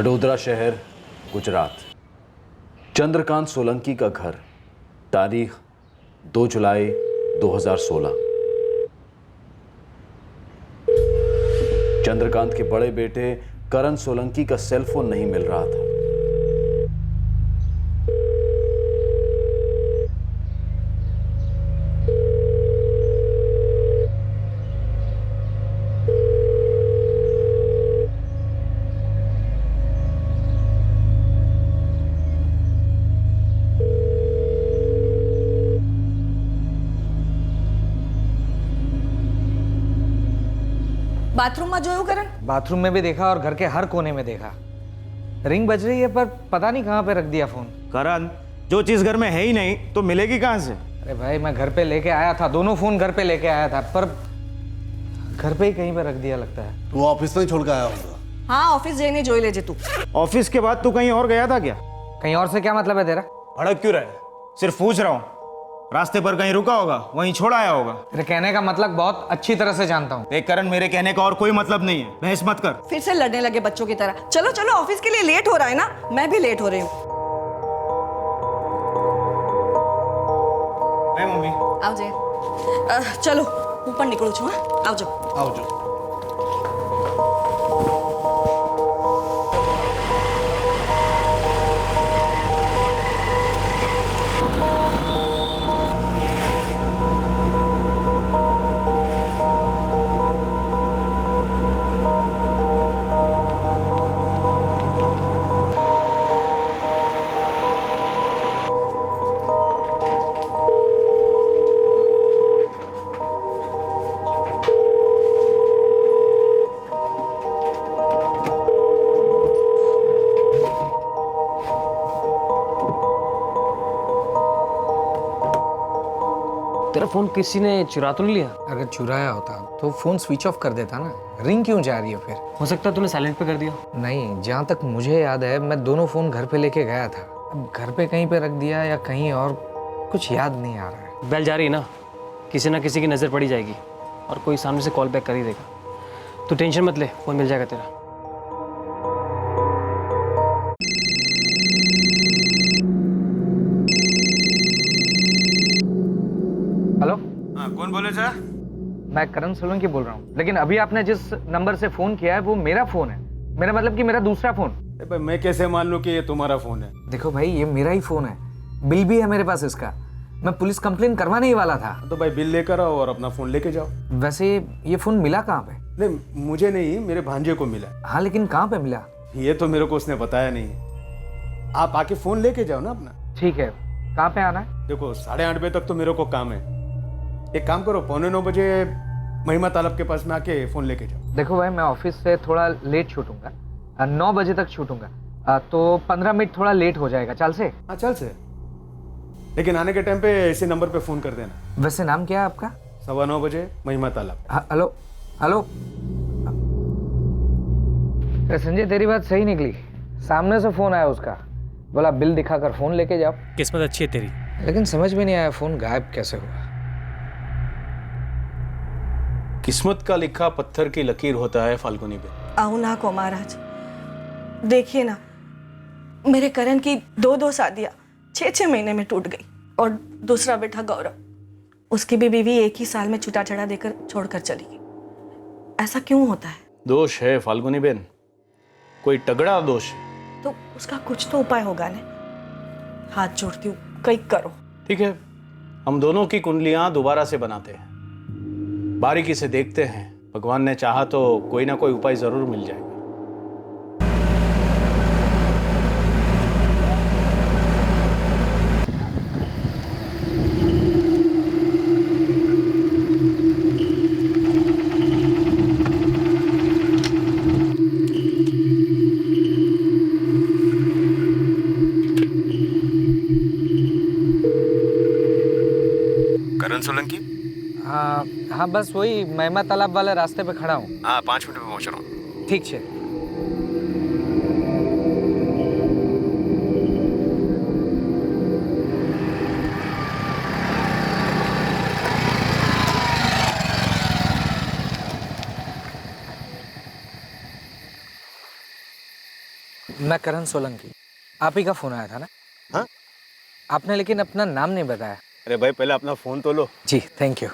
वडोदरा शहर, गुजरात। चंद्रकांत सोलंकी का घर, तारीख 2 जुलाई 2016। चंद्रकांत के बड़े बेटे करण सोलंकी का सेलफोन नहीं मिल रहा था। बाथरूम में जोયું करण? बाथरूम में भी देखा और घर के हर कोने में देखा। रिंग बज रही है पर पता नहीं कहाँ पे रख दिया फोन। करण, जो चीज घर में है ही नहीं तो मिलेगी कहाँ से? अरे भाई मैं घर पे लेके आया था, दोनों फोन घर पे लेके आया था, पर घर पे ही कहीं पे रख दिया लगता है। वो ऑफिस में छोड़ के आया होगा। हाँ, ऑफिस जाने जोई लेजे तू। ऑफिस के बाद तू कहीं और गया था क्या? कहीं और से क्या मतलब है तेरा? भड़क क्यों रहे? सिर्फ पूछ रहा हूँ। रास्ते पर कहीं रुका होगा, वहीं छोड़ आया होगा। तेरे कहने का मतलब बहुत अच्छी तरह से जानता हूँ। देख करण, मेरे कहने का और कोई मतलब नहीं है, बहस मत कर। फिर से लड़ने लगे बच्चों की तरह। चलो चलो, ऑफिस के लिए लेट हो रहा है ना, मैं भी लेट हो रही हूँ। मम्मी आवजे। चलो ऊपर निकलू छू। हाँ, आवजो। आओ। तेरा फोन किसी ने चुरा तो नहीं लिया? अगर चुराया होता तो फोन स्विच ऑफ कर देता ना। रिंग क्यों जा रही है फिर? हो सकता है तूने साइलेंट पे कर दिया। नहीं, जहाँ तक मुझे याद है मैं दोनों फोन घर पे लेके गया था। अब घर पे कहीं पे रख दिया या कहीं और, कुछ याद नहीं आ रहा है। बेल जा रही है ना, किसी ना किसी की नज़र पड़ी जाएगी और कोई सामने से कॉल बैक कर ही देगा। तू टेंशन मत ले, फोन मिल जाएगा तेरा। हेलो, हाँ, कौन बोले सर? मैं करण सोलंकी बोल रहा हूँ, लेकिन अभी आपने जिस नंबर से फोन किया है वो मेरा फोन है। मेरा मतलब कि मेरा दूसरा फोन। भाई मैं कैसे मान लूँ कि ये तुम्हारा फोन है? देखो भाई, ये मेरा ही फोन है, बिल भी है मेरे पास इसका। मैं पुलिस कंप्लेन करवाने ही वाला था। तो भाई बिल लेकर आओ और अपना फोन लेके जाओ। वैसे ये फोन मिला कहाँ पे? नहीं, मुझे नहीं, मेरे भांजे को मिला। हाँ, लेकिन कहाँ पे मिला? ये तो मेरे को उसने बताया नहीं। आप आके फोन लेके जाओ ना अपना। ठीक है, कहाँ पे आना है? देखो 8:30 बजे तक तो मेरे को काम है। एक काम करो, 8:45 बजे महिमा तालाब के पास में आके फोन लेके जाओ। देखो भाई, मैं ऑफिस से थोड़ा लेट छूटूंगा, 9 बजे तक छूटूंगा, तो 15 मिनट थोड़ा लेट हो जाएगा। चल से? हाँ चल से, लेकिन आने के टाइम पे इसी नंबर पे फोन कर देना। वैसे नाम क्या है आपका? 9:15 बजे महिमा तालाब। Hello hello. अरे संजय, तेरी बात सही निकली। सामने से फोन आया उसका, बोला बिल दिखाकर फोन लेके जाओ। किस्मत अच्छी है तेरी। लेकिन समझ में नहीं आया फोन गायब कैसे हुआ। किस्मत का लिखा पत्थर की लकीर होता है फाल्गुनी बेन। आओ ना को महाराज, देखिए ना, मेरे करण की 2 शादियां 6 महीने में टूट गई। और दूसरा बेटा गौरव, उसकी भी बीवी एक ही साल में छुटा छड़ा देकर छोड़कर चली गई। ऐसा क्यों होता है? दोष है फाल्गुनी बेन, कोई तगड़ा दोष है। तो उसका कुछ तो उपाय होगा ने। हाथ जोड़ती हूँ, कहीं करो। ठीक है, हम दोनों की कुंडलियां दोबारा से बनाते हैं, बारीकी से देखते हैं। भगवान ने चाहा तो कोई ना कोई उपाय जरूर मिल जाएगा। करण सोलंकी? हाँ बस वही महिमा तालाब वाले रास्ते पे खड़ा हूँ। हाँ, 5 मिनट में पहुंच रहा हूँ। ठीक है। मैं करण सोलंकी। आप ही का फ़ोन आया था ना? हाँ? आपने लेकिन अपना नाम नहीं बताया। अरे भाई पहले अपना फ़ोन तो लो। जी थैंक यू।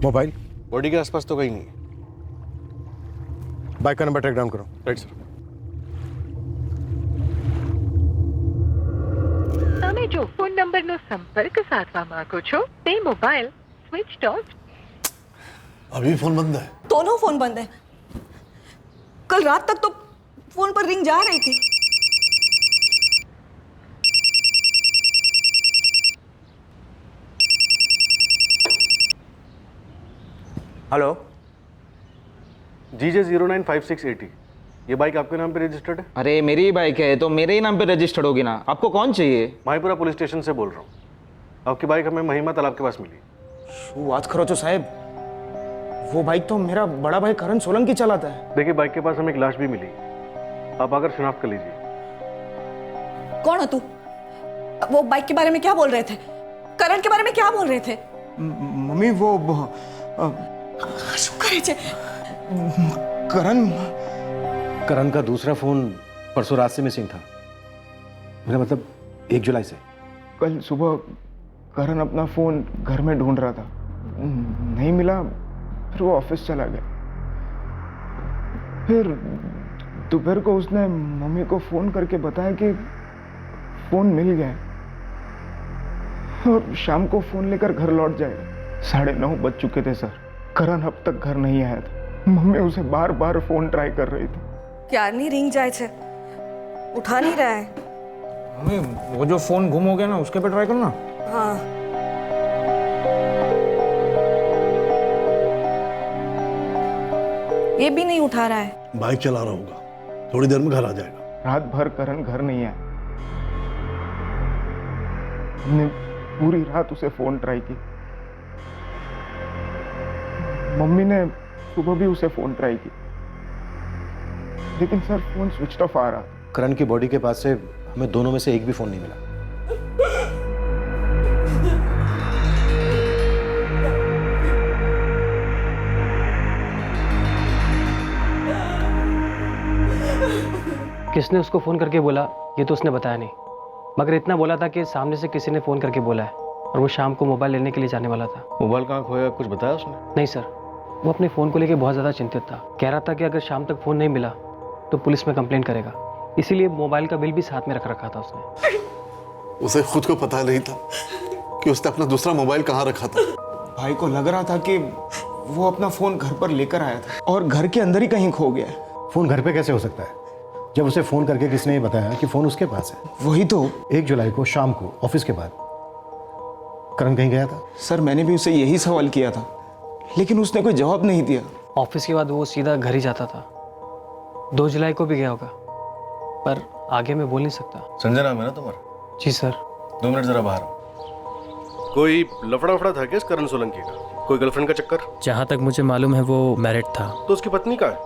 मोबाइल बॉडी के आसपास तो कहीं नहीं है। बाइक का नंबर ट्रैक डाउन करो। Right sir. તમે જો ફોન નંબરનો સંપર્ક સાધવા માંગો છો તે મોબાઈલ સ્વિચ ઓફ। अभी फोन बंद है। दोनों फोन बंद है। कल रात तक तो फोन पर रिंग जा रही थी। हेलो GJ 095680, ये बाइक आपके नाम पे रजिस्टर्ड है? अरे मेरी ही बाइक है तो मेरे ही नाम पे रजिस्टर्ड होगी ना। आपको कौन चाहिए? माहीपुरा पुलिस स्टेशन से बोल रहा हूँ। आपकी बाइक हमें महिमा तालाब के पास मिली। શું વાત કરો છો સાહેબ? वो बाइक तो मेरा बड़ा भाई करण सोलंकी चलाता है। देखिए बाइक के पास हमें एक लाश भी मिली। आप आकर शिनाख्त कर लीजिए। कौन हो तू? वो बाइक के बारे में क्या बोल रहे थे? करण के बारे में क्या बोल रहे थे? मम्मी वो શું કરે છે? करण का दूसरा फोन परसों रात से मिसिंग था। मेरा मतलब 1 जुलाई से। कल सुबह करण अपना फोन घर में ढूंढ रहा था, नहीं मिला, फिर वो ऑफिस चला गया। फिर दोपहर को उसने मम्मी को फोन करके बताया कि फोन मिल गया है और शाम को फोन लेकर घर लौट जाएगा। 9:30 बज चुके थे सर। करण अब तक घर नहीं आया था। मम्मी उसे बार बार फोन ट्राई कर रही थी। ક્યારની રિંગ જાય છે, ઉઠા નહીં रहा है। मम्मी वो जो फ़ोन गुम हो गया ना उसके पे ट्राई करना। हाँ ये भी नहीं उठा रहा है। बाइक चला रहा होगा, थोड़ी देर में घर आ जाएगा। रात भर करण घर नहीं आया। हमने पूरी रात उसे फोन ट्राई की। मम्मी ने सुबह भी उसे फोन ट्राई की, लेकिन सर फोन स्विच ऑफ आ रहा। करण की बॉडी के पास से हमें दोनों में से एक भी फोन नहीं मिला। किसने उसको फ़ोन करके बोला ये तो उसने बताया नहीं, मगर इतना बोला था कि सामने से किसी ने फ़ोन करके बोला है और वो शाम को मोबाइल लेने के लिए जाने वाला था। मोबाइल कहाँ खोया, कुछ बताया उसने? नहीं सर, वो अपने फ़ोन को लेकर बहुत ज़्यादा चिंतित था। कह रहा था कि अगर शाम तक फ़ोन नहीं मिला तो पुलिस में कंप्लेंट करेगा, इसीलिए मोबाइल का बिल भी साथ में रख रखा था उसने। उसे खुद को पता नहीं था कि उसने अपना दूसरा मोबाइल कहाँ रखा था। भाई को लग रहा था कि वो अपना फोन घर पर लेकर आया था और घर के अंदर ही कहीं खो गया है। फोन घर पे कैसे हो सकता है जब उसे फोन करके किसने ये बताया कि फोन उसके पास है? वही तो 1 जुलाई को शाम को ऑफिस के बाद करण कहीं गया था? सर मैंने भी उसे यही सवाल किया था, लेकिन उसने कोई जवाब नहीं दिया। ऑफिस के बाद वो सीधा घर ही जाता था। 2 जुलाई को भी गया होगा, पर आगे मैं बोल नहीं सकता। संजय नाम है ना तुम्हारा? जी सर। 2 मिनट जरा बाहर। कोई लफड़ा वफड़ा था क्या इस करण सोलंकी का? कोई गर्लफ्रेंड का चक्कर? जहाँ तक मुझे मालूम है वो मैरिड था। तो उसकी पत्नी कहाँ है?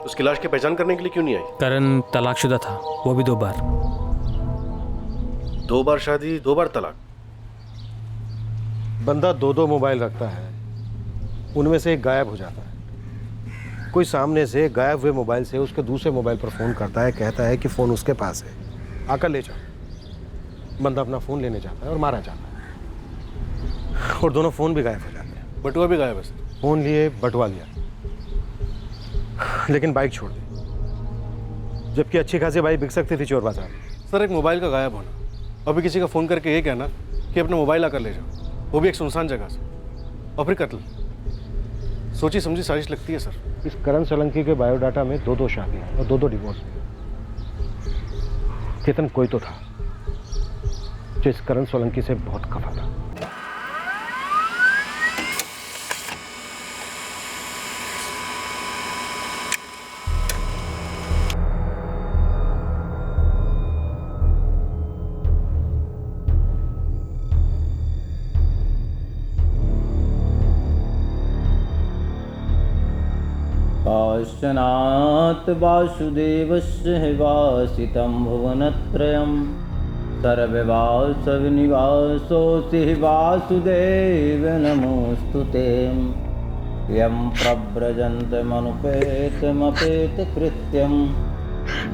उसकी लाश की पहचान करने के लिए क्यों नहीं आई? करण तलाकशुदा था, वो भी 2 बार। 2 बार शादी, 2 बार तलाक। बंदा 2 मोबाइल रखता है, उनमें से एक गायब हो जाता है। कोई सामने से गायब हुए मोबाइल से उसके दूसरे मोबाइल पर फोन करता है, कहता है कि फोन उसके पास है, आकर ले जाओ। बंदा अपना फ़ोन लेने जाता है और मारा जाता है, और दोनों फ़ोन भी गायब हो जाते हैं। बटुआ भी गायब है सर। फ़ोन लिए, बटुआ लिया, लेकिन बाइक छोड़ दी, जबकि अच्छी खासी बाइक बिक सकती थी चोर बाजार में। सर एक मोबाइल का गायब होना, अभी किसी का फ़ोन करके ये कहना कि अपना मोबाइल आकर ले जाओ, वो भी एक सुनसान जगह से, और फिर कत्ल। सोची समझी साजिश लगती है सर। इस करण सोलंकी के बायोडाटा में 2 शादियां और 2 डिवोर्स। केतन कोई तो था जो इस करण सोलंकी से बहुत खफा था। काश्चनात् वासुदेवस्य वासितं भुवनत्रयं सर्ववासविनिवासोऽसि वासुदेव नमोऽस्तुते। यं प्रव्रजन्तमनुपेतमपेतकृत्यं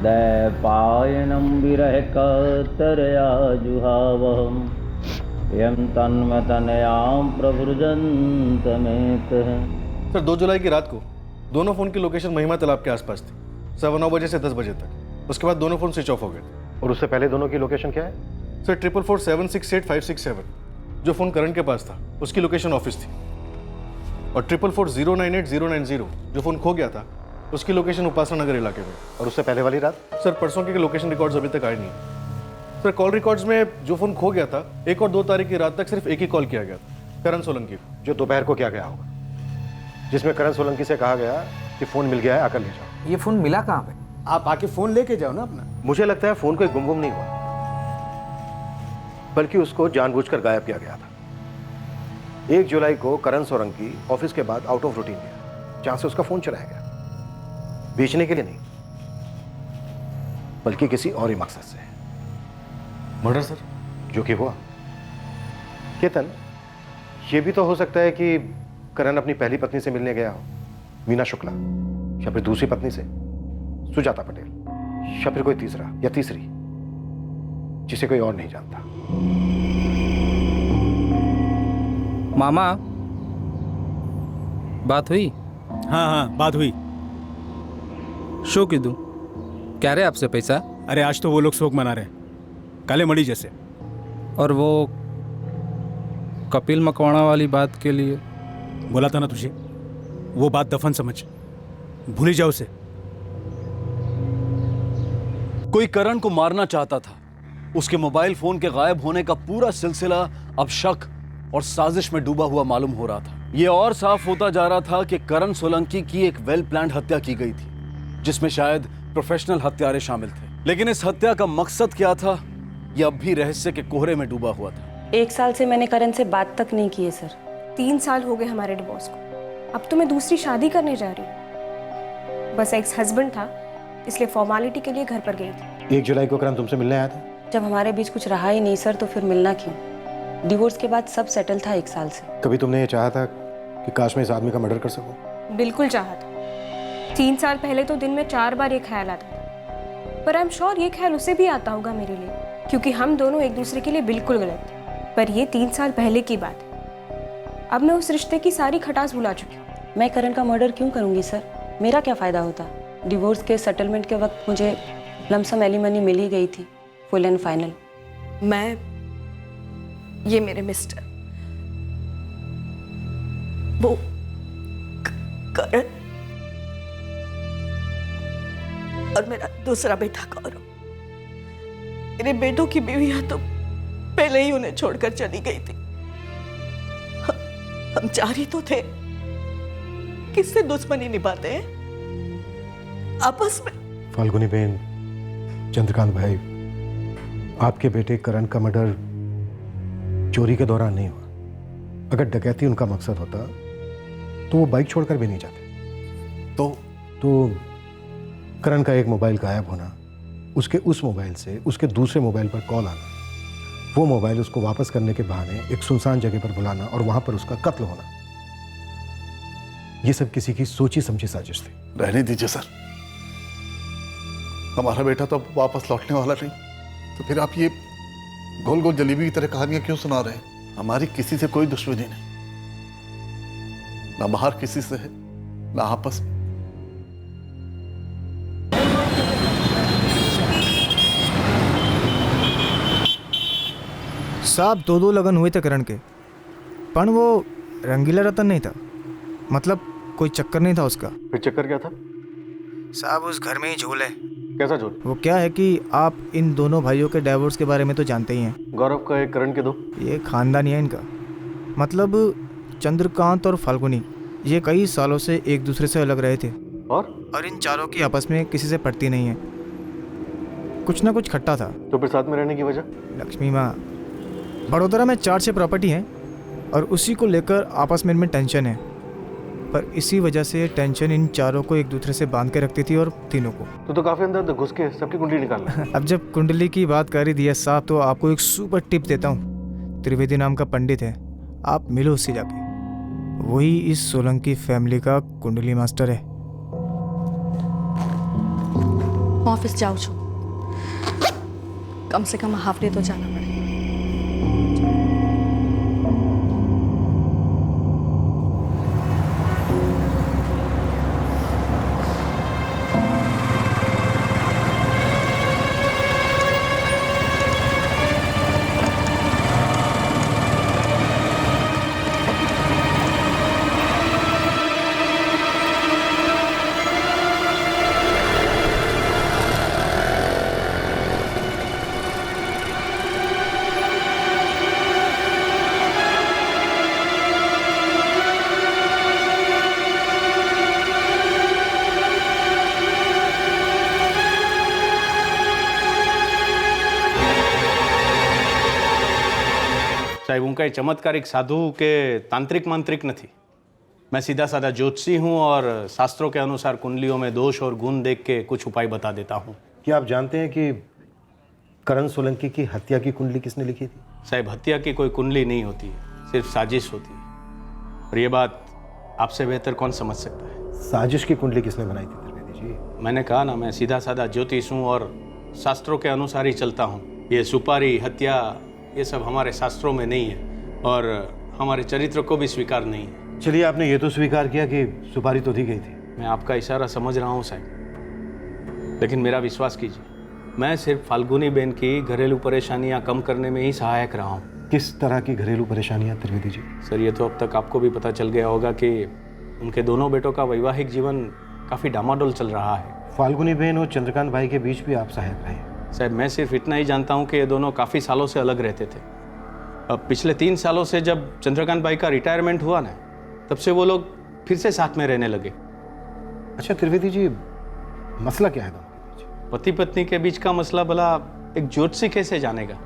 दैपायनं विरहकातरया जुहावहं यं तन्मतनयां प्रव्रजन्तमेतः। सर 2 जुलाई की रात को दोनों फ़ोन की लोकेशन महिमा तालाब के आसपास थी, 9 बजे से 10 बजे तक। उसके बाद दोनों फ़ोन स्विच ऑफ हो गए थे। और उससे पहले दोनों की लोकेशन क्या है? सर 444768567 जो फ़ोन करण के पास था उसकी लोकेशन ऑफिस थी, और 444098090 जो फ़ोन खो गया था उसकी लोकेशन उपासना नगर इलाके में। और उससे पहले वाली रात? सर परसों के लोकेशन रिकॉर्ड्स अभी तक आए नहीं। सर कॉल रिकॉर्ड्स में जो फ़ोन खो गया था 1 और 2 तारीख की रात तक सिर्फ एक ही कॉल किया गया था, करण सोलंकी को। जो दोपहर को क्या गया होगा, जिसमें करण सोलंकी से कहा गया कि फ़ोन मिल गया है, आकर ले जाओ। ये फ़ोन मिला कहाँ पे? आप आके फ़ोन लेके जाओ ना अपना। मुझे लगता है फ़ोन कोई गुम नहीं हुआ, बल्कि उसको जानबूझकर गायब किया गया था। 1 जुलाई को करण सोलंकी ऑफिस के बाद आउट ऑफ रूटीन गया, जहां से उसका फ़ोन चुराया गया। बेचने के लिए नहीं, बल्कि किसी और ही मकसद से। Murder sir? जो कि हुआ। केतन, ये भी तो हो सकता है कि करण अपनी पहली पत्नी से मिलने गया हो, मीना शुक्ला, या फिर दूसरी पत्नी से सुजाता पटेल, या फिर कोई तीसरा या तीसरी जिसे कोई और नहीं जानता। मामा, बात हुई? हाँ बात हुई। शो की दूं? क्या रहे आपसे पैसा? अरे आज तो वो लोग शोक मना रहे हैं, काले मड़ी जैसे। और वो कपिल मकवाणा वाली बात के लिए बोला था ना तुझे, वो बात दफन समझ, भूल ही जाओ उसे। कोई करण को मारना चाहता था। उसके मोबाइल फोन के गायब होने का पूरा सिलसिला अब शक और साजिश में डूबा हुआ मालूम हो रहा था। यह और साफ होता जा रहा था कि करण सोलंकी की एक वेल प्लान्ड हत्या की गई थी, जिसमें शायद प्रोफेशनल हत्यारे शामिल थे। लेकिन इस हत्या का मकसद क्या था, यह अब भी रहस्य के कोहरे में डूबा हुआ था। 1 साल से मैंने करण से बात तक नहीं की है सर। 3 साल हो गए हमारे डिवोर्स को। अब तो मैं दूसरी शादी करने जा रही हूँ। बस एक्स हस्बैंड था, इसलिए फॉर्मेलिटी के लिए घर पर गई थी। 1 जुलाई को करण तुमसे मिलने आया था? जब हमारे बीच कुछ रहा ही नहीं सर, तो फिर मिलना क्यों? डिवोर्स के बाद सब सेटल था 1 साल से। कभी तुमने ये चाहा था कि काश मैं इस आदमी का मर्डर कर सकूं? बिल्कुल चाहा था। 3 साल पहले तो दिन में 4 बार ये ख्याल आता था, पर आई एम श्योर ये ख्याल उसे भी आता होगा मेरे लिए, क्योंकि हम दोनों एक दूसरे के लिए बिल्कुल गलत थे। पर ये 3 साल पहले की बात है। अब मैं उस रिश्ते की सारी खटास भुला चुकी हूँ। मैं करण का मर्डर क्यों करूँगी सर? मेरा क्या फ़ायदा होता? डिवोर्स के सेटलमेंट के वक्त मुझे लमसम एलिमनी मिल ही गई थी, फुल एंड फाइनल। ये मेरे मिस्टर, वो करण और मेरा दूसरा बेटा गौरव। मेरे बेटों की बीवियां तो पहले ही उन्हें छोड़कर चली गई थी। हम 4 ही तो थे, किससे दुश्मनी निभाते हैं आपस में। फाल्गुनी बहन, चंद्रकांत भाई, आपके बेटे करण का मर्डर चोरी के दौरान नहीं हुआ। अगर डकैती उनका मकसद होता तो वो बाइक छोड़कर भी नहीं जाते। तो करण का एक मोबाइल गायब होना, उसके उस मोबाइल से उसके दूसरे मोबाइल पर कॉल आना, वो मोबाइल उसको वापस करने के बहाने एक सुनसान जगह पर बुलाना और वहां पर उसका कत्ल होना, ये सब किसी की सोची समझी साजिश थी। रहने दीजिए सर, हमारा बेटा तो अब वापस लौटने वाला नहीं, तो फिर आप ये गोल गोल जलेबी की तरह कहानियां क्यों सुना रहे हैं? हमारी किसी से कोई दुश्मनी नहीं, ना बाहर किसी से है ना आपस में। साहब दो लगन हुए थे करण के, पण वो रंगीला रतन नहीं था, मतलब कोई चक्कर नहीं था उसका। फिर चक्कर क्या था? साहब उस घर में ही झोल है। कैसा झोल? वो क्या है कि आप इन दोनों भाइयों के डाइवोर्स के बारे में तो जानते ही हैं। गौरव का एक, करण के दो। ये खानदानी है इनका, मतलब चंद्रकांत और फाल्गुनी ये कई सालों से एक दूसरे से अलग रहे थे और इन चारों की आपस में किसी से पटती नहीं है। कुछ ना कुछ खट्टा था। तो फिर साथ में रहने की वजह? लक्ष्मी माँ, बड़ोदरा में 4-6 प्रॉपर्टी हैं और उसी को लेकर आपस में इनमें टेंशन है, पर इसी वजह से टेंशन इन चारों को एक दूसरे से बांध के रखती थी और तीनों को। तो काफी अंदर घुस के सबकी कुंडली निकालना। अब जब कुंडली की बात कर ही दी है साहब, तो आपको एक सुपर टिप देता हूँ। त्रिवेदी नाम का पंडित है, आप मिलो उससे जाके, वही इस सोलंकी फैमिली का कुंडली मास्टर है। ऑफिस जाओ छो, कम से कम हाफ डे तो जाना पड़ेगा। સાહેબ હું કંઈ ચમત્કારિક સાધુ કે તાંત્રિક મંત્રિક નથી। मैं सीधा साधा ज्योतिषी हूँ और शास्त्रों के अनुसार कुंडलियों में दोष और गुण देख के कुछ उपाय बता देता हूँ। क्या आप जानते हैं कि करण सोलंकी की हत्या की कुंडली किसने लिखी थी? साहब हत्या की कोई कुंडली नहीं होती है, सिर्फ साजिश होती है, और ये बात आपसे बेहतर कौन समझ सकता है? साजिश की कुंडली किसने बनाई थी त्रिवेदी जी? मैंने कहा ना, मैं सीधा साधा ज्योतिष हूँ और शास्त्रों के अनुसार ही चलता हूँ। ये सुपारी, हत्या, ये सब हमारे शास्त्रों में नहीं है और हमारे चरित्र को भी स्वीकार नहीं है। चलिए, आपने ये तो स्वीकार किया कि सुपारी तो दी गई थी। मैं आपका इशारा समझ रहा हूँ साहब, लेकिन मेरा विश्वास कीजिए, मैं सिर्फ फाल्गुनी बहन की घरेलू परेशानियाँ कम करने में ही सहायक रहा हूँ। किस तरह की घरेलू परेशानियाँ त्रिवेदी जी? सर, ये तो अब तक आपको भी पता चल गया होगा कि उनके दोनों बेटों का वैवाहिक जीवन काफ़ी डामाडोल चल रहा है। फाल्गुनी बहन और चंद्रकांत भाई के बीच भी आप सहायक रहे? साहब, मैं सिर्फ इतना ही जानता हूँ कि ये दोनों काफ़ी सालों से अलग रहते थे। अब पिछले 3 सालों से जब चंद्रकांत भाई का रिटायरमेंट हुआ ना, तब से वो लोग फिर से साथ में रहने लगे। अच्छा त्रिवेदी जी, मसला क्या है दोनों के बीच? पति पत्नी के बीच का मसला भला एक ज्योतिषी कैसे जानेगा?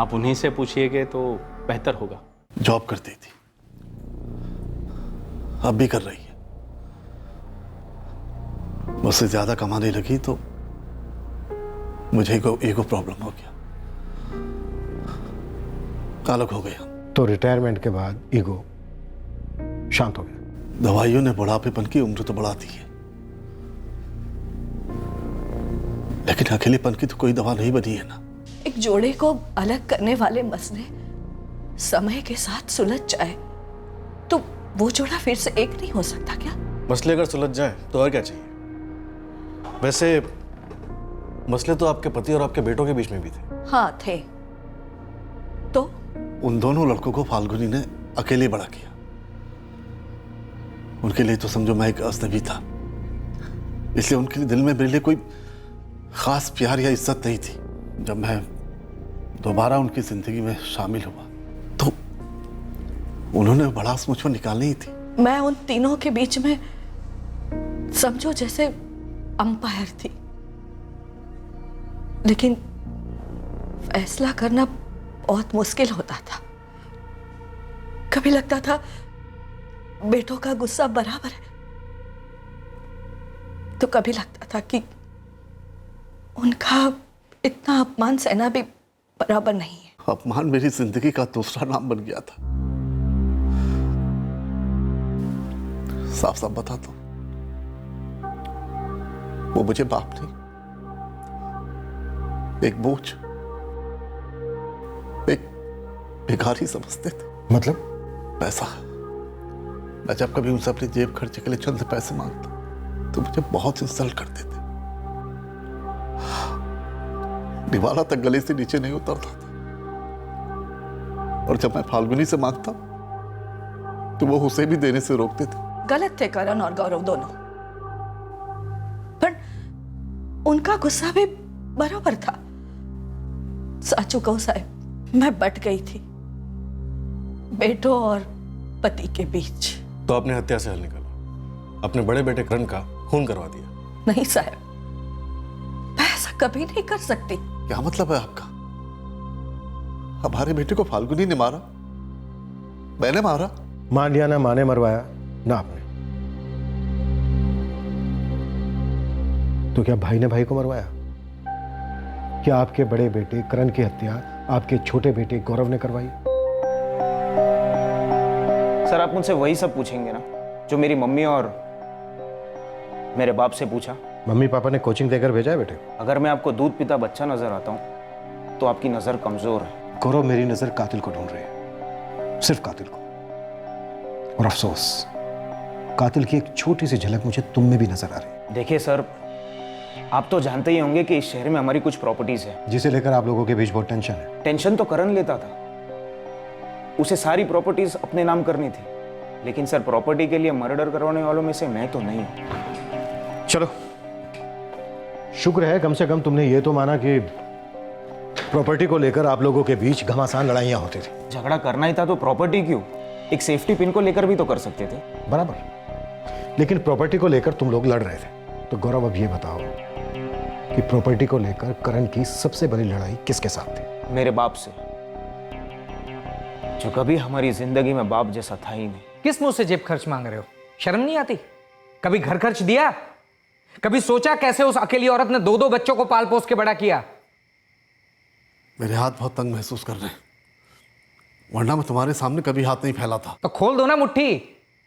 आप उन्हीं से पूछिएगा तो बेहतर होगा। जॉब करती थी, अब भी कर रही है, मुझसे ज्यादा कमाने लगी तो मुझे ईगो प्रॉब्लम हो गया, अलग हो गया। तो रिटायरमेंट के बाद ईगो शांत हो गया? दवाइयों ने बुढ़ापेपन की उम्र तो बढ़ा दी है, लेकिन अकेलेपन की तो कोई दवा नहीं बनी है ना। एक जोड़े को अलग करने वाले मसले समय के साथ सुलझ जाए तो वो जोड़ा फिर से एक नहीं हो सकता क्या? मसले अगर सुलझ जाए तो और क्या चाहिए? वैसे मसले तो आपके पति और आपके बेटों के बीच में भी थे। हाँ थे, तो उन दोनों लड़कों को फाल्गुनी ने अकेले बड़ा किया। उनके लिए तो समझो मैं एक अजनबी था, इसलिए उनके लिए दिल में मेरे लिए कोई खास प्यार या इज्जत नहीं थी। जब मैं दोबारा उनकी जिंदगी में शामिल हुआ तो उन्होंने भड़ास मुझ पर निकालनी ही थी। मैं उन तीनों के बीच में समझो जैसे अंपायर थी, लेकिन फैसला करना बहुत मुश्किल होता था। कभी लगता था बेटों का गुस्सा बराबर है, तो कभी लगता था कि उनका इतना अपमान सहना भी बराबर नहीं है। अपमान मेरी जिंदगी का दूसरा नाम बन गया था। साफ साफ बता दो, वो मुझे बाप नहीं, एक बोझ, बेकार ही समझते थे। मतलब? पैसा। मैं जब कभी उनसे अपनी जेब खर्चे के लिए चंद पैसे मांगता तो मुझे बहुत इंसल्ट करते थे। निवाला तक गले से नीचे नहीं उतरता था। और जब मैं फाल्गुनी से मांगता तो वो उसे भी देने से रोकते थे। गलत थे करण और गौरव दोनों, पर उनका गुस्सा भी बराबर था। साचू कहूं साहब, मैं बट गई थी बेटों और पति के बीच। तो आपने हत्या से हल निकाला, अपने बड़े बेटे करण का खून करवा दिया। नहीं साहब, मैं ऐसा कभी नहीं कर सकती। क्या मतलब है आपका? हमारे बेटे को फाल्गुनी ने मारा, मैंने मारा? मान लिया ना माँ ने मरवाया ना आपने, तो क्या भाई ने भाई को मरवाया? क्या आपके बड़े बेटे करण की हत्या आपके छोटे बेटे गौरव ने करवाई? सर आप मुझसे वही सब पूछेंगे ना जो मेरी मम्मी और मेरे बाप से पूछा? मम्मी पापा ने कोचिंग देकर भेजा है बेटे? अगर मैं आपको दूध पीता बच्चा नजर आता हूं तो आपकी नजर कमजोर है। गौरव मेरी नजर कातिल को ढूंढ रही है, सिर्फ कातिल को। और अफसोस, कातिल की एक छोटी सी झलक मुझे तुम में भी नजर आ रही है। देखिए सर, आप तो जानते ही होंगे कि इस शहर में हमारी कुछ प्रॉपर्टीज है जिसे लेकर आप लोगों के बीच बहुत टेंशन है। टेंशन तो करण लेता था, उसे सारी प्रॉपर्टीज अपने नाम करनी थी, लेकिन सर प्रॉपर्टी के लिए मर्डर करवाने वालों में से मैं तो नहीं हूं। चलो, शुक्र है कम से कम तुमने ये तो माना कि प्रॉपर्टी को लेकर आप लोगों के बीच घमासान लड़ाइयां होती थी। झगड़ा करना ही था तो प्रॉपर्टी क्यों, एक सेफ्टी पिन को लेकर भी तो कर सकते थे। बराबर, लेकिन प्रॉपर्टी को लेकर तुम लोग लड़ रहे थे। तो गौरव अब ये बताओ कि प्रॉपर्टी को लेकर करण की सबसे बड़ी लड़ाई किसके साथ थी? मेरे बाप से, जो कभी हमारी जिंदगी में बाप जैसा था ही नहीं। किस मुंह से जेब खर्च मांग रहे हो? शर्म नहीं आती? कभी घर खर्च दिया? कभी सोचा कैसे उस अकेली औरत ने 2-2 बच्चों को पाल पोस के बड़ा किया? मेरे हाथ बहुत तंग महसूस कर रहे हैं, वरना मैं तुम्हारे सामने कभी हाथ नहीं फैला था। तो खोल दो ना मुट्ठी,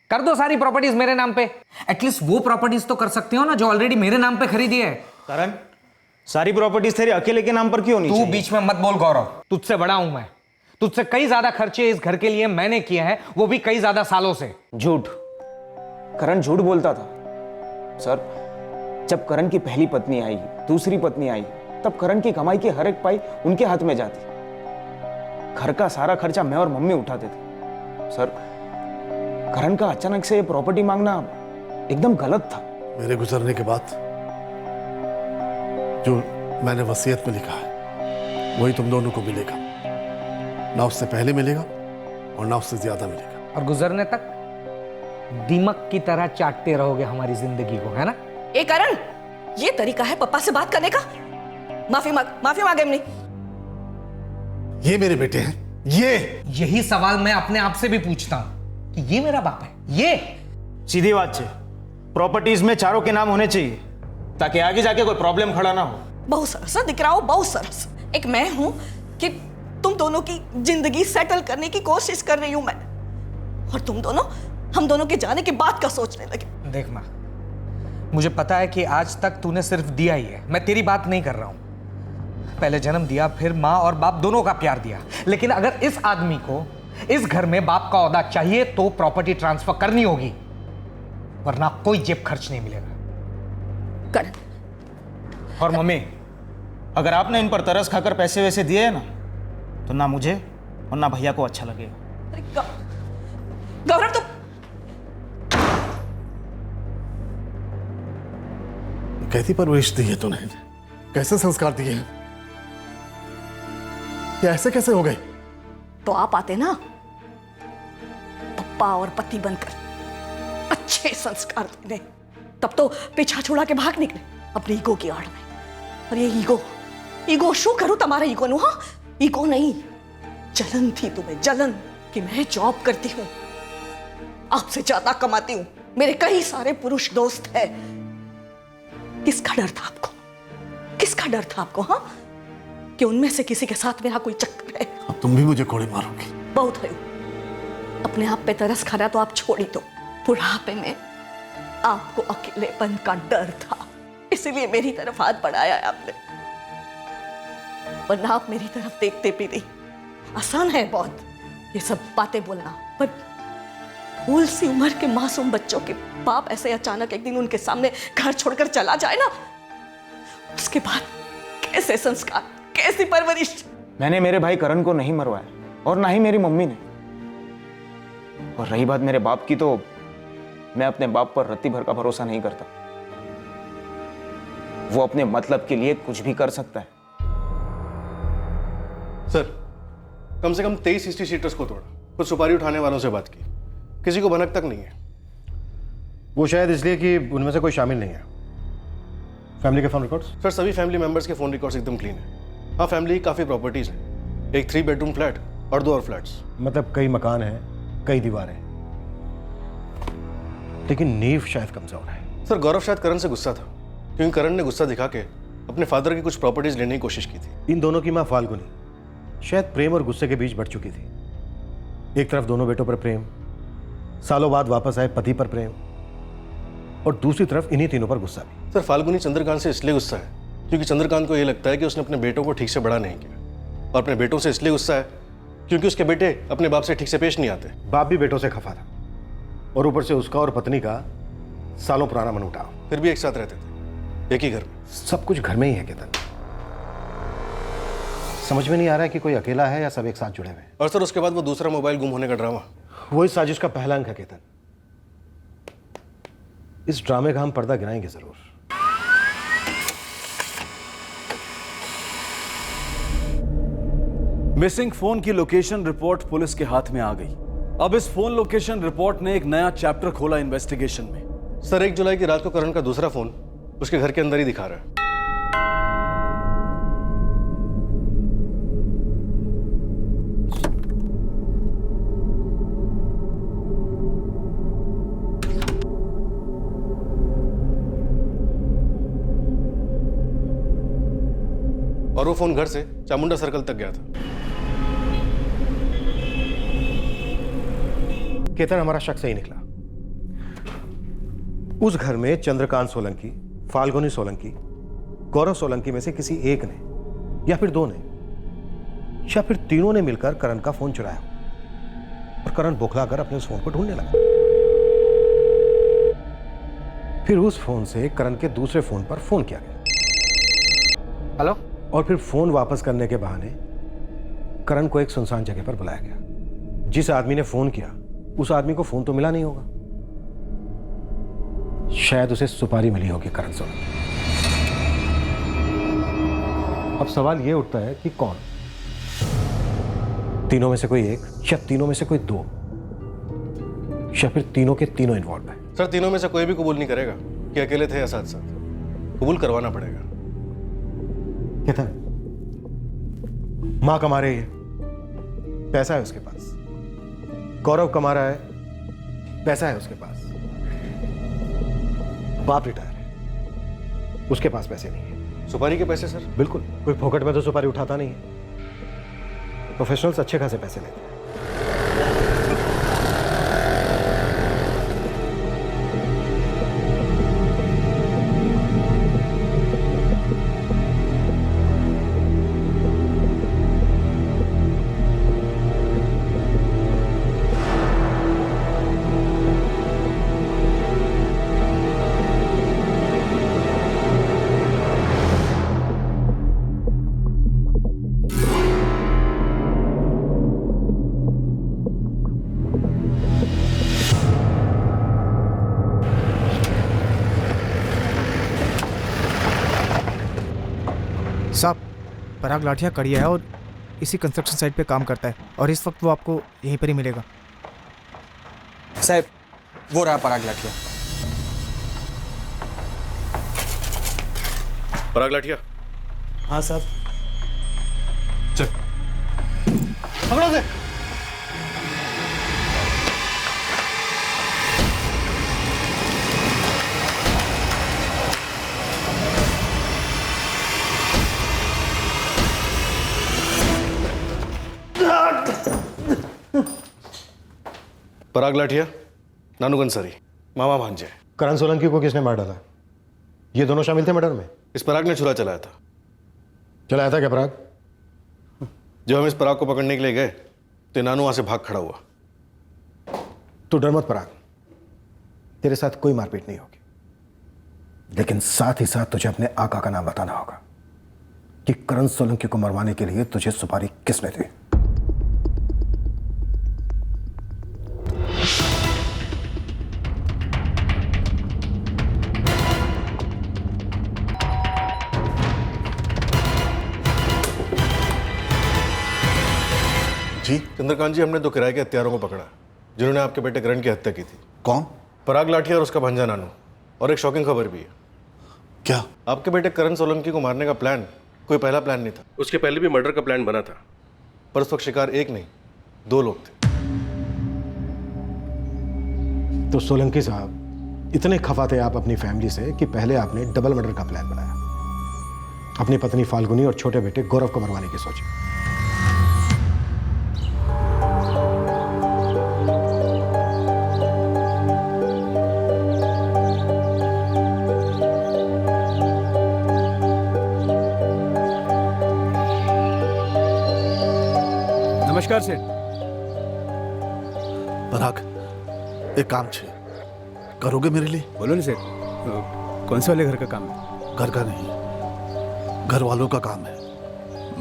कर दो सारी प्रॉपर्टीज मेरे नाम पे। एटलीस्ट वो प्रॉपर्टीज तो कर सकते हो ना जो ऑलरेडी मेरे नाम पे खरीदी है। करण, सारी प्रॉपर्टीज तेरे अकेले के नाम पर क्यों नहीं? तू बीच में मत बोल गौरव, तुझसे बड़ा हूं मैं। तुझसे कई ज्यादा खर्चे इस घर के लिए मैंने किए हैं, वो भी कई ज्यादा सालों से। झूठ, करण झूठ बोलता था सर। जब करण की पहली पत्नी आई, दूसरी पत्नी आई, तब करण की कमाई की हर एक पाई उनके हाथ में जाती। घर का सारा खर्चा मैं और मम्मी उठाते थे। सर, करण का अचानक से ये प्रॉपर्टी मांगना एकदम गलत था। मेरे गुजरने के बाद जो मैंने वसीयत में लिखा है वही तुम दोनों को मिलेगा, ना उससे पहले मिलेगा और ना उससे ज्यादा मिलेगा। और गुजरने तक दीमक की तरह चाटते रहोगे हमारी जिंदगी को, है ना? ए करण, ये तरीका है पप्पा से बात करने का? माफी मांगे हमने। ये मेरे बेटे हैं, यही सवाल मैं अपने आप से भी पूछता हूं कि ये मेरा बाप है? ये सीधी बात है, प्रॉपर्टीज में चारों के नाम होने चाहिए ताकि आगे जाके कोई प्रॉब्लम खड़ा ना हो। बहुत सरस दिख रहा हो, बहुत सरस। एक मैं हूं कि तुम दोनों की जिंदगी सेटल करने की कोशिश कर रही हूं मैं, और तुम दोनों हम दोनों के जाने के बाद का सोचने लगे। देख मां, मुझे पता है कि आज तक तूने सिर्फ दिया ही है, मैं तेरी बात नहीं कर रहा हूं। पहले जन्म दिया, फिर माँ और बाप दोनों का प्यार दिया, लेकिन अगर इस आदमी को इस घर में बाप का ओहदा चाहिए तो प्रॉपर्टी ट्रांसफर करनी होगी, वरना कोई जेब खर्च नहीं मिलेगा। और मम्मी, अगर आपने इन पर तरस खाकर पैसे वैसे दिए हैं ना, तो ना मुझे और ना भैया को अच्छा लगेगा। गौरव, तो कैसी परवरिश दी है तूने? कैसे संस्कार दिए हैं? ये ऐसे कैसे हो गए? तो आप आते ना पप्पा और पति बनकर अच्छे संस्कार देने, तब तो पीछा छोड़ा के भाग निकले अपनी ईगो की आड़ में। और ये ईगो शू करूं तुम्हारा ईगो नु? हाँ, ईगो नहीं, जलन थी तुम्हें, जलन कि मैं जॉब करती हूं, आपसे ज्यादा कमाती हूं, मेरे कई सारे पुरुष दोस्त हैं। किसका डर था आपको? किसका डर था आपको? हाँ, कि उनमें से किसी के साथ मेरा कोई चक्कर है? अब तुम भी मुझे कोड़े मारोगी। बहुत है, अपने आप पे तरस खाना तो आप छोड़ ही दो। बुढ़ापे में आपको अकेलेपन का डर था, इसीलिए मेरी तरफ हाथ बढ़ाया है आपने, वरना आप मेरी तरफ देखते भी नहीं। आसान है बहुत ये सब बातें बोलना, पर फूल सी उम्र के मासूम बच्चों के बाप ऐसे अचानक एक दिन उनके सामने घर छोड़कर चला जाए ना, उसके बाद कैसे संस्कार, कैसी परवरिश। मैंने मेरे भाई करण को नहीं मरवाया और ना ही मेरी मम्मी ने। और रही बात मेरे बाप की, तो मैं अपने बाप पर रत्ती भर का भरोसा नहीं करता। वो अपने मतलब के लिए कुछ भी कर सकता है। सर, कम से कम 23 हिस्ट्री शीटर्स को तोड़ा, कुछ सुपारी उठाने वालों से बात की, किसी को भनक तक नहीं है। वो शायद इसलिए कि उनमें से कोई शामिल नहीं है। फैमिली के फोन रिकॉर्ड्स? सर, सभी फैमिली मेंबर्स के फोन रिकॉर्ड्स एकदम क्लीन है। हाँ, फैमिली की काफ़ी प्रॉपर्टीज है, एक 3 बेडरूम फ्लैट और 2 और फ्लैट्स। मतलब कई मकान हैं, कई दीवारें, लेकिन नींव शायद कमजोर है। सर, गौरव शायद करण से गुस्सा था, क्योंकि करण ने गुस्सा दिखा के अपने फादर की कुछ प्रॉपर्टीज लेने की कोशिश की थी। इन दोनों की माँ फाल्गुनी शायद प्रेम और गुस्से के बीच बढ़ चुकी थी। एक तरफ दोनों बेटों पर प्रेम, सालों बाद वापस आए पति पर प्रेम, और दूसरी तरफ इन्हीं तीनों पर गुस्सा भी। सर, फाल्गुनी चंद्रकांत से इसलिए गुस्सा है क्योंकि चंद्रकांत को यह लगता है कि उसने अपने बेटों को ठीक से बड़ा नहीं किया, और अपने बेटों से इसलिए गुस्सा है क्योंकि उसके बेटे अपने बाप से ठीक से पेश नहीं आते। बाप भी बेटों से खफा था, और ऊपर से उसका और पत्नी का सालों पुराना मनमुटाव। फिर भी एक साथ रहते थे, एक ही घर में। सब कुछ घर में ही है केतन। समझ में नहीं आ रहा है कि कोई अकेला है या सब एक साथ जुड़े हुए हैं। और सर, उसके बाद वो दूसरा मोबाइल गुम होने का ड्रामा, वो इस साजिश का पहला अंक है केतन। इस ड्रामे का हम पर्दा गिराएंगे जरूर। मिसिंग फोन की लोकेशन रिपोर्ट पुलिस के हाथ में आ गई। अब इस फोन लोकेशन रिपोर्ट ने एक नया चैप्टर खोला इन्वेस्टिगेशन में। सर, 1 जुलाई की रात को करण का दूसरा फोन उसके घर के अंदर ही दिखा रहा है। और वो फोन घर से चामुंडा सर्कल तक गया था। केतन, हमारा शक सही निकला। उस घर में चंद्रकांत सोलंकी, फाल्गुनी सोलंकी, गौरव सोलंकी में से किसी एक ने, या फिर 2 ने, या फिर तीनों ने मिलकर करण का फोन चुराया, और करण बौखलाकर अपने उस फोन को ढूंढने लगा। फिर उस फोन से करण के दूसरे फोन पर फोन किया गया। हेलो? और फिर फोन वापस करने के बहाने करण को एक सुनसान जगह पर बुलाया गया। जिस आदमी ने फोन किया उस आदमी को फोन तो मिला नहीं होगा, शायद उसे सुपारी मिली होगी करण सोलंकी। अब सवाल यह उठता है कि कौन? तीनों में से कोई एक, या तीनों में से कोई 2, या फिर तीनों के तीनों इन्वॉल्व है। सर, तीनों में से कोई भी कबूल नहीं करेगा कि अकेले थे या साथ साथ। कबूल करवाना पड़ेगा। केतन, मां कमा रही है, पैसा है उसके पास। गौरव कमा रहा है, पैसा है उसके पास। बाप रिटायर है, उसके पास पैसे नहीं है। सुपारी के पैसे? सर, बिल्कुल। कोई फोकट में तो सुपारी उठाता नहीं है। प्रोफेशनल्स अच्छे खासे पैसे लेते हैं। साहब, पराग लाठिया कड़िया है और इसी कंस्ट्रक्शन साइट पे काम करता है, और इस वक्त वो आपको यहीं पर ही मिलेगा। साहब, वो रहा पराग लाठिया। पराग लाठिया? हाँ साहब। चल, पकड़ो से। पराग लाठिया, नानू कंसारी, मामा भांजे। करण सोलंकी को किसने मार डाला? ये दोनों शामिल थे मर्डर में? इस पराग ने छुरा चलाया था। चलाया था क्या पराग? जब हम इस पराग को पकड़ने के लिए गए तो नानू वहां से भाग खड़ा हुआ। तू डर मत पराग, तेरे साथ कोई मारपीट नहीं होगी, लेकिन साथ ही साथ तुझे अपने आका का नाम बताना होगा कि करण सोलंकी को मरवाने के लिए तुझे सुपारी किसने दी। जी चंद्रकांत जी, हमने 2 किराए के हत्यारों को पकड़ा जिन्होंने आपके बेटे करण की हत्या की थी। कौन? पराग लाठिया और उसका भांजा नानू। और एक शॉकिंग खबर भी है। क्या? आपके बेटे करण सोलंकी को मारने का प्लान कोई पहला प्लान नहीं था, उसके पहले भी मर्डर का प्लान बना था, पर उस वक्त शिकार एक नहीं 2 लोग थे। तो सोलंकी साहब, इतने खफा थे आप अपनी फैमिली से कि पहले आपने डबल मर्डर का प्लान बनाया, अपनी पत्नी फाल्गुनी और छोटे बेटे गौरव को मरवाने की सोची। नमस्कार सेठ। पराग, एक काम छे करोगे मेरे लिए? बोलो ना सेठ, कौन से वाले घर का काम है? घर का नहीं, घर वालों का काम है।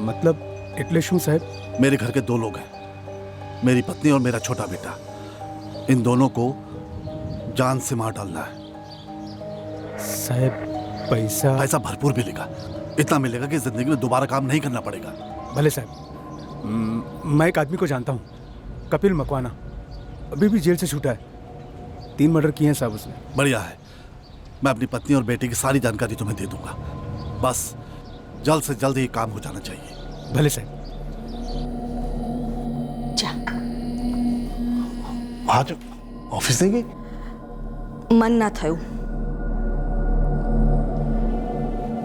मतलब इतने शू साहब? मेरे घर के 2 लोग हैं, मेरी पत्नी और मेरा छोटा बेटा। इन दोनों को जान से मार डालना है। साहब पैसा भरपूर मिलेगा, इतना मिलेगा कि जिंदगी में दोबारा काम नहीं करना पड़ेगा। भले साहब। मैं एक आदमी को जानता हूँ, कपिल मकवाना, अभी भी जेल से छूटा है। 3 मर्डर किए हैं साहब उसने। बढ़िया है, मैं अपनी पत्नी और बेटे की सारी जानकारी तुम्हें दे दूंगा, बस जल्द से जल्द ये काम हो जाना चाहिए। भले साहब। आज ऑफिस नहीं गई? मन ना थયું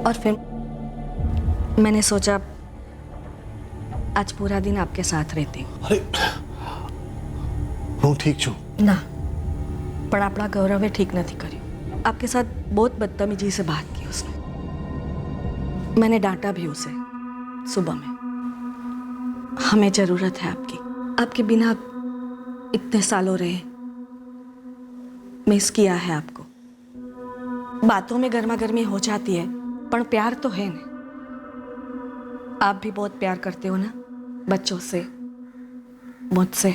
और फिर मैंने सोचा आज पूरा दिन आपके साथ रहती हूँ। अरे હું ઠીક છું ना, पर अपना गौरवे ठीक नहीं करी। आपके साथ बहुत बदतमीजी से बात की उसने। मैंने डांटा भी उसे सुबह में। हमें जरूरत है आपकी, आपके बिना इतने सालों रहे, मिस किया है आपको। बातों में गर्मा गर्मी हो जाती है, पर प्यार तो है ना। आप भी बहुत प्यार करते हो ना, बच्चों से, मुझसे।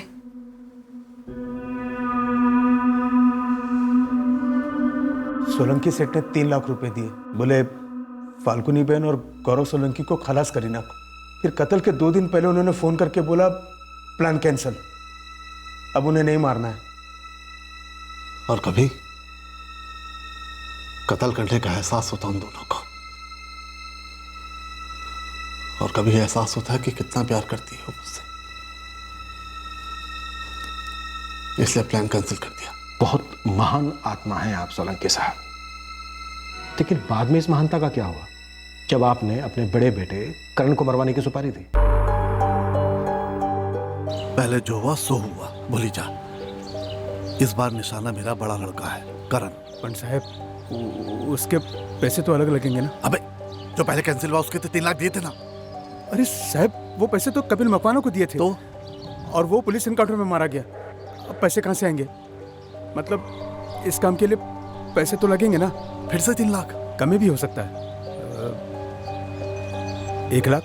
सोलंकी सेठ ने 3 लाख रुपए दिए, बोले फाल्गुनी बहन और गौरव सोलंकी को खलास करीना को। फिर कत्ल के 2 दिन पहले उन्होंने फोन करके बोला प्लान कैंसिल, अब उन्हें नहीं मारना है। और कभी कत्ल करने का एहसास होता उन दोनों को, और कभी एहसास होता है कि कितना प्यार करती है मुझसे, इसलिए प्लान कैंसिल कर दिया। बहुत महान आत्मा है आप सोलंकी साहब, लेकिन बाद में इस महानता का क्या हुआ जब आपने अपने बड़े बेटे करण को मरवाने की सुपारी दी? पहले जो हुआ सो हुआ, भूली जा। इस बार निशाना मेरा बड़ा लड़का है करण। पर साहब उसके पैसे तो अलग लगेंगे ना? अबे जो पहले कैंसिल हुआ उसके तो 3 लाख दिए थे ना। अरे साहब वो पैसे तो कपिल मकवाना को दिए थे, तो और वो पुलिस इनकाउंटर में मारा गया। अब पैसे कहाँ से आएंगे? मतलब इस काम के लिए पैसे तो लगेंगे ना। फिर से 3 लाख कमी भी हो सकता है। 1 लाख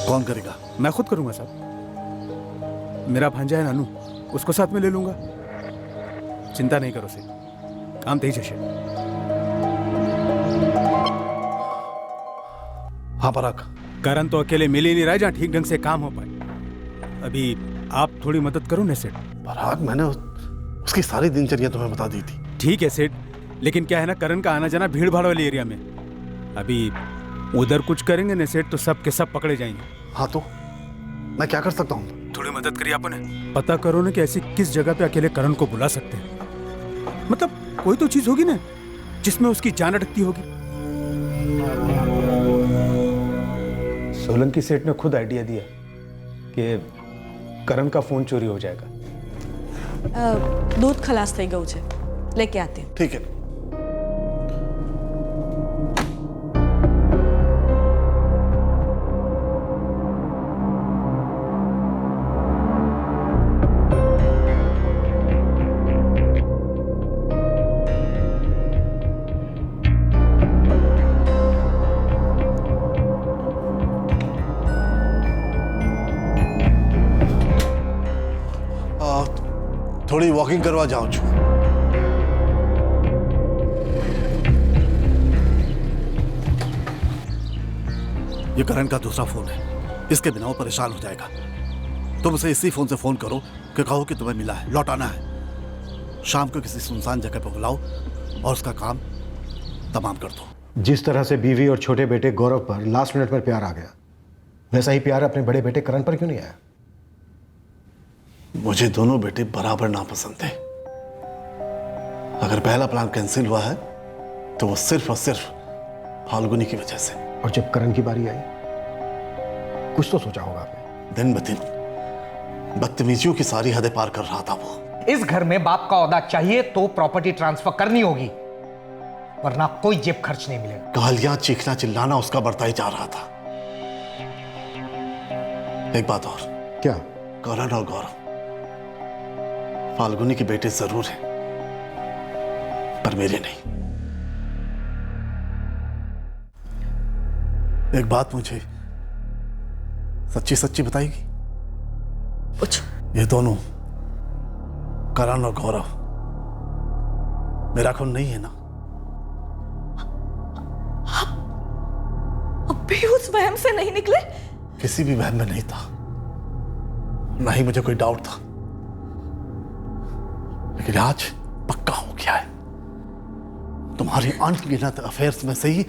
कौन करेगा? मैं खुद करूंगा साहब। मेरा भांजा है नानू, उसको साथ में ले लूंगा। चिंता नहीं करो से, काम तेज है। हाँ पराग, करण तो अकेले मिल ही नहीं रहा जहाँ ठीक ढंग से काम हो पाए। अभी आप थोड़ी मदद करो ना सेठ। पराग, मैंने उसकी सारी दिनचर्या तुम्हें बता दी थी। ठीक है सेठ, लेकिन क्या है ना, करण का आना जाना भीड़ भाड़ वाले एरिया में। अभी उधर कुछ करेंगे ना सेठ तो सब के सब पकड़े जाएंगे। हाँ तो मैं क्या कर सकता हूँ? थोड़ी मदद करिए आपने। पता करो ना कि ऐसी किस जगह पे अकेले करण को बुला सकते हैं। मतलब कोई तो चीज होगी ना जिसमें उसकी जान अटकती होगी। सोलंकी सेठ ने खुद आइडिया दिया कि करण का फोन चोरी हो जाएगा। दूध खलास થઈ ગયું છે, लेके आते हैं। ठीक है। लॉगिंग करवा जाऊं छू। ये करण का दूसरा फोन है, इसके बिना वो परेशान हो जाएगा। तुम उसे इसी फोन से फोन करो कि कहो कि तुम्हें मिला है, लौटाना है। शाम को किसी सुनसान जगह पर बुलाओ और उसका काम तमाम कर दो। जिस तरह से बीवी और छोटे बेटे गौरव पर लास्ट मिनट में प्यार आ गया, वैसा ही प्यार अपने बड़े बेटे करण पर क्यों नहीं आया? मुझे दोनों बेटे बराबर नापसंद थे। अगर पहला प्लान कैंसिल हुआ है तो वो सिर्फ और सिर्फ फाल्गुनी की वजह से। और जब करण की बारी आई, कुछ तो सोचा होगा आपने। दिन ब दिन बदतमीजियों की सारी हदें पार कर रहा था वो। इस घर में बाप का ओहदा चाहिए तो प्रॉपर्टी ट्रांसफर करनी होगी, वरना कोई जेब खर्च नहीं मिलेगा। गालियां, चीखना, चिल्लाना उसका बढ़ता ही जा रहा था। एक बात और। क्या? करण और गौरव फाल्गुनी के बेटे जरूर हैं, पर मेरे नहीं। एक बात मुझे सच्ची सच्ची बताएगी? पूछ। ये दोनों करण और गौरव मेरा खून नहीं है ना? अब भी उस वहम से नहीं निकले? किसी भी वहम में नहीं था, ना ही मुझे कोई डाउट था, लेकिन आज पक्का हो गया है। तुम्हारी अनगिनत अफेयर्स में से ही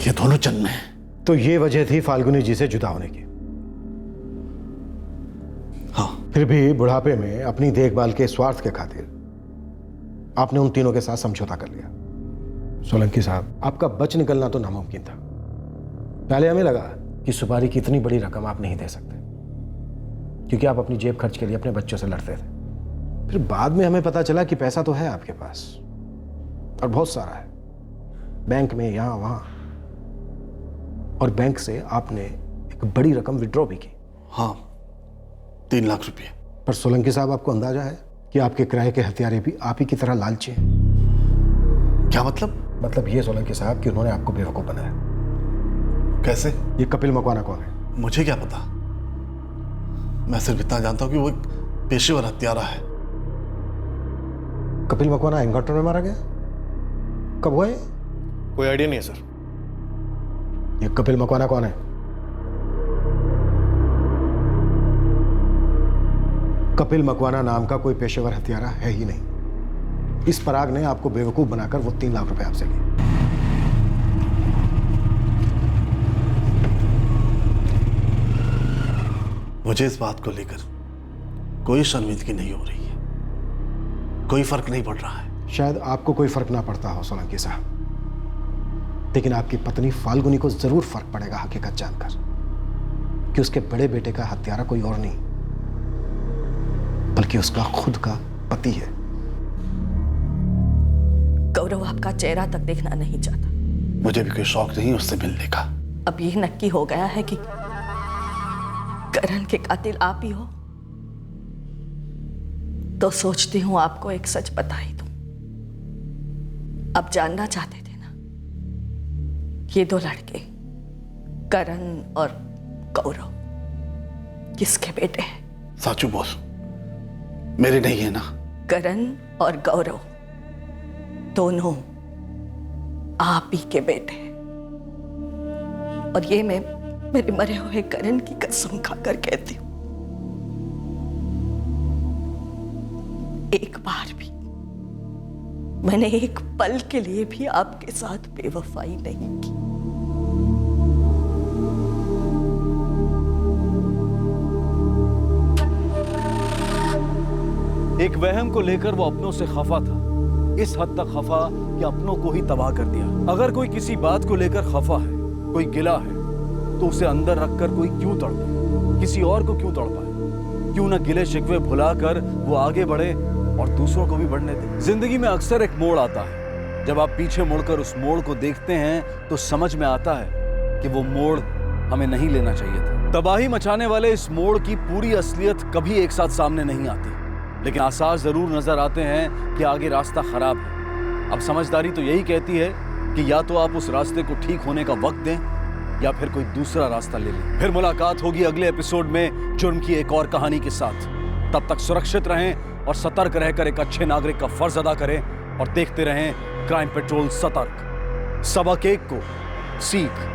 ये दोनों जन्मे हैं। तो ये वजह थी फाल्गुनी जी से जुदा होने की। हाँ। फिर भी बुढ़ापे में अपनी देखभाल के स्वार्थ के खातिर आपने उन तीनों के साथ समझौता कर लिया। सोलंकी साहब, आपका बच निकलना तो नामुमकिन था। पहले हमें लगा कि सुपारी की इतनी बड़ी रकम आप नहीं दे सकते, क्योंकि आप अपनी जेब खर्च के लिए अपने बच्चों से लड़ते थे। फिर बाद में हमें पता चला कि पैसा तो है आपके पास, और बहुत सारा है, बैंक में, यहां वहां। और बैंक से आपने एक बड़ी रकम विड्रॉ भी की। हाँ, 3 लाख रुपए। पर सोलंकी साहब, आपको अंदाजा है कि आपके किराए के हत्यारे भी आप ही की तरह लालची हैं? क्या मतलब? मतलब ये सोलंकी साहब कि उन्होंने आपको बेवकूफ बनाया। कैसे? ये कपिल मकवाना कौन है? मुझे क्या पता, मैं सिर्फ इतना जानता हूं कि वो एक पेशेवर हत्यारा है। कपिल मकवाना एनकाउंटर में मारा गया? कब हुआ ये? कोई आइडिया नहीं है सर। ये कपिल मकवाना कौन है? कपिल मकवाना नाम का कोई पेशेवर हत्यारा है ही नहीं। इस पराग ने आपको बेवकूफ बनाकर वो 3 लाख रुपए आपसे लिए। मुझे इस बात को लेकर कोई शर्मिंदगी नहीं हो रही है, कोई फर्क नहीं पड़ रहा है। शायद आपको कोई फर्क ना पड़ता हो सोलंकी साहब, लेकिन आपकी पत्नी फाल्गुनी को जरूर फर्क पड़ेगा हकीकत जानकर कि उसके बड़े बेटे का हत्यारा कोई और नहीं बल्कि उसका खुद का पति है। गौरव आपका चेहरा तक देखना नहीं चाहता। मुझे भी कोई शौक नहीं उससे मिलने का। अब ये नक्की हो गया है कि करण के कातिल आप ही हो, तो सोचती हूं आपको एक सच बता ही दूं। अब जानना चाहते थे ना, ये 2 लड़के करण और गौरव किसके बेटे हैं? साचू बोल, मेरे नहीं है ना? करण और गौरव दोनों आप ही के बेटे हैं। और ये मैं मेरे मरे हुए करण की कसम खाकर कहती हूं, एक बार भी मैंने एक पल के लिए भी आपके साथ बेवफाई नहीं की। एक वहम को लेकर वो अपनों से खफा था, इस हद तक खफा कि अपनों को ही तबाह कर दिया। अगर कोई किसी बात को लेकर खफा है, कोई गिला है, तो उसे अंदर रखकर कोई क्यों तड़पे, किसी और को क्यों तड़पाए? क्यों ना गिले शिकवे भुलाकर वो आगे बढ़े और दूसरों को भी बढ़ने दे। जिंदगी में अक्सर एक मोड़ आता है, जब आप पीछे मुड़कर उस मोड़ को देखते हैं तो समझ में आता है कि वो मोड़ हमें नहीं लेना चाहिए था। तबाही मचाने वाले इस मोड़ की पूरी असलियत कभी एक साथ सामने नहीं आती, लेकिन आसार जरूर नजर आते हैं कि आगे रास्ता खराब है। अब समझदारी तो यही कहती है कि या तो आप उस रास्ते को ठीक होने का वक्त दें या फिर कोई दूसरा रास्ता ले लें। फिर मुलाकात होगी अगले एपिसोड में जुर्म की एक और कहानी के साथ। तब तक सुरक्षित रहें और सतर्क रहकर एक अच्छे नागरिक का फर्ज अदा करें और देखते रहें क्राइम पेट्रोल सतर्क। सबक एक को सीख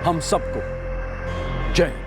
हम सबको। जय हिंद।